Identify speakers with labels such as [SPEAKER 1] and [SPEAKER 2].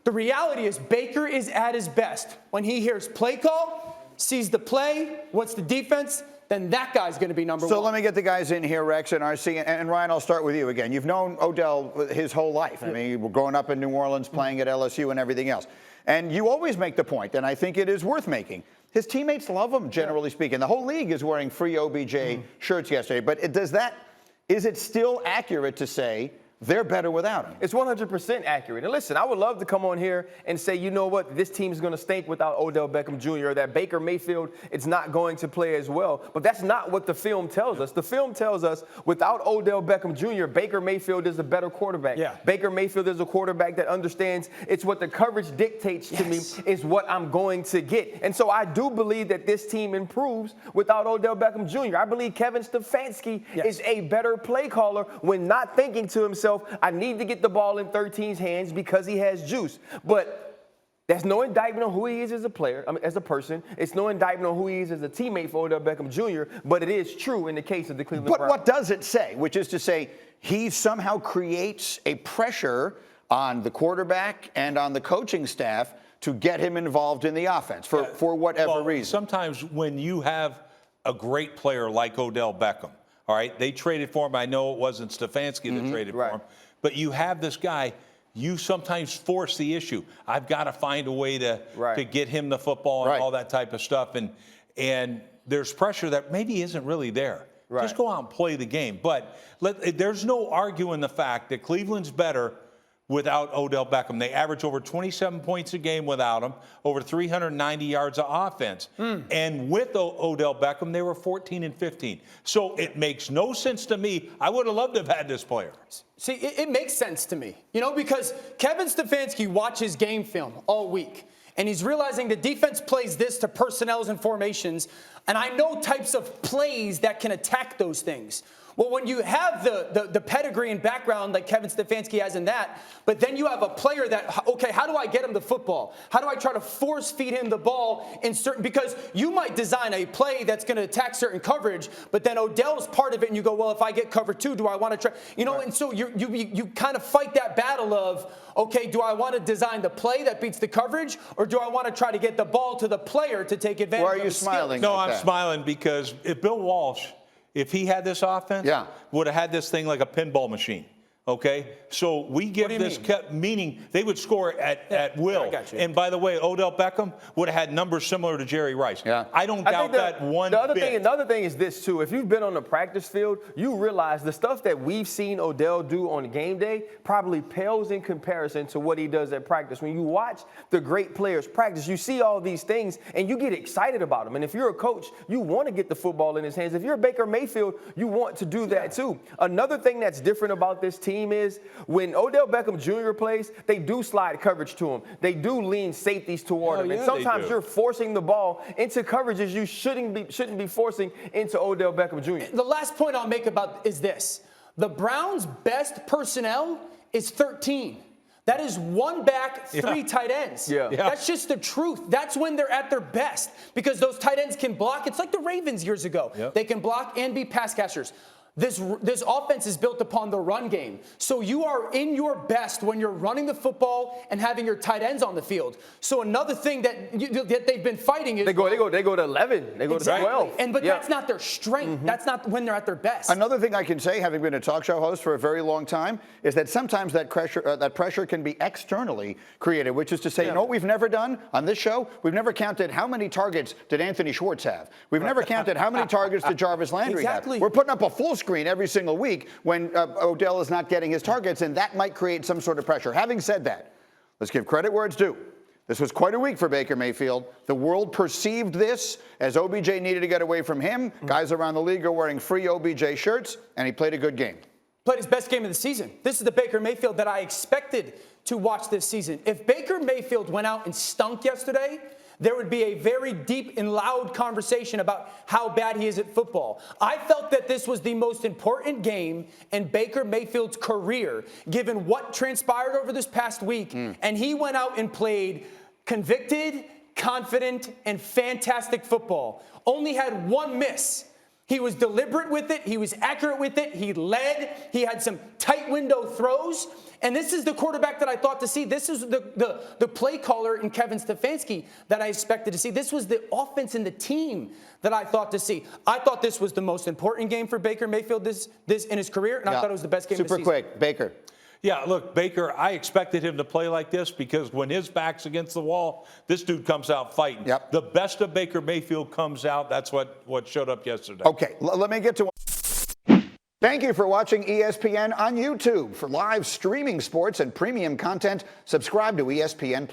[SPEAKER 1] The reality is Baker is at his best when he hears play call, sees the play, what's the defense, then that guy's going to be number one.
[SPEAKER 2] So let me get the guys in here, Rex and RC. And Ryan, I'll start with you again. You've known Odell his whole life. I mean, you were growing up in New Orleans, playing at LSU and everything else. And you always make the point, and I think it is worth making. His teammates love him, generally speaking. The whole league is wearing free OBJ shirts yesterday. But is it still accurate to say they're better without him?
[SPEAKER 3] It's 100% accurate. And listen, I would love to come on here and say, you know what, this team is going to stink without Odell Beckham Jr., that Baker Mayfield is not going to play as well. But that's not what the film tells us. The film tells us without Odell Beckham Jr., Baker Mayfield is a better quarterback.
[SPEAKER 1] Yeah.
[SPEAKER 3] Baker Mayfield is a quarterback that understands it's what the coverage dictates to me is what I'm going to get. And so I do believe that this team improves without Odell Beckham Jr. I believe Kevin Stefanski is a better play caller when not thinking to himself, I need to get the ball in 13's hands because he has juice. But that's no indictment on who he is as a player, as a person. It's no indictment on who he is as a teammate for Odell Beckham Jr., but it is true in the case of the Cleveland Browns.
[SPEAKER 2] But what does it say? Which is to say he somehow creates a pressure on the quarterback and on the coaching staff to get him involved in the offense for whatever reason.
[SPEAKER 4] Sometimes when you have a great player like Odell Beckham, all right, they traded for him. I know it wasn't Stefanski that traded for him. But you have this guy, you sometimes force the issue. I've got to find a way to get him the football and all that type of stuff. And there's pressure that maybe isn't really there. Just go out and play the game. But there's no arguing the fact that Cleveland's better without Odell Beckham. They average over 27 points a game without him, over 390 yards of offense. And with Odell Beckham, they were 14 and 15. So it makes no sense to me. I would have loved to have had this player.
[SPEAKER 1] See, it makes sense to me, because Kevin Stefanski watches game film all week, and he's realizing the defense plays this to personnels and formations, and I know types of plays that can attack those things. Well, when you have the pedigree and background like Kevin Stefanski has in that, but then you have a player that, okay, how do I get him the football? How do I try to force feed him the ball in certain, because you might design a play that's going to attack certain coverage, but then Odell's part of it, and you go, well, if I get cover two, do I want to try, and so you kind of fight that battle of, okay, do I want to design the play that beats the coverage, or do I want to try to get the ball to the player to take advantage of
[SPEAKER 2] Why are you smiling?
[SPEAKER 4] No, I'm smiling because if Bill Walsh, if he had this offense, would have had this thing like a pinball machine. Okay, so we give this meaning they would score at will.
[SPEAKER 1] I got you.
[SPEAKER 4] And by the way, Odell Beckham would have had numbers similar to Jerry Rice. I don't doubt that one bit.
[SPEAKER 3] The other thing is this too. If you've been on the practice field, you realize the stuff that we've seen Odell do on game day probably pales in comparison to what he does at practice. When you watch the great players practice, you see all these things and you get excited about them. And if you're a coach, you want to get the football in his hands. If you're Baker Mayfield, you want to do that too. Another thing that's different about this team is when Odell Beckham Jr. plays, they do slide coverage to him. They do lean safeties toward him. And sometimes you're forcing the ball into coverages you shouldn't be forcing into Odell Beckham Jr.
[SPEAKER 1] The last point I'll make about is this. The Browns' best personnel is 13. That is one back, three tight ends. That's just the truth. That's when they're at their best because those tight ends can block. It's like the Ravens years ago. They can block and be pass catchers. This offense is built upon the run game. So you are in your best when you're running the football and having your tight ends on the field. So another thing that they've been fighting is
[SPEAKER 3] they go to 11. They go to 12.
[SPEAKER 1] But that's not their strength. That's not when they're at their best.
[SPEAKER 2] Another thing I can say, having been a talk show host for a very long time, is that sometimes that pressure can be externally created, which is to say, you know what we've never done on this show? We've never counted how many targets did Anthony Schwartz have. We've never counted how many targets did Jarvis Landry have. We're putting up a full screen every single week when Odell is not getting his targets, and that might create some sort of pressure. Having said that, let's give credit where it's due. This was quite a week for Baker Mayfield. The world perceived this as OBJ needed to get away from him. Guys around the league are wearing free OBJ shirts, and he played a good game.
[SPEAKER 1] Played his best game of the season. This is the Baker Mayfield that I expected to watch this season. If Baker Mayfield went out and stunk yesterday, there would be a very deep and loud conversation about how bad he is at football. I felt that this was the most important game in Baker Mayfield's career, given what transpired over this past week. And he went out and played convicted, confident, and fantastic football. Only had one miss. He was deliberate with it. He was accurate with it. He led. He had some tight window throws. And this is the quarterback that I thought to see. This is the play caller in Kevin Stefanski that I expected to see. This was the offense and the team that I thought to see. I thought this was the most important game for Baker Mayfield this in his career, and I thought it was the best game of the season.
[SPEAKER 2] Super quick, Baker.
[SPEAKER 4] Yeah, look, Baker, I expected him to play like this because when his back's against the wall, this dude comes out fighting.
[SPEAKER 2] Yep.
[SPEAKER 4] The best of Baker Mayfield comes out. That's what showed up yesterday.
[SPEAKER 2] Okay, let me get to. Thank you for watching ESPN on YouTube. For live streaming sports and premium content, subscribe to ESPN+.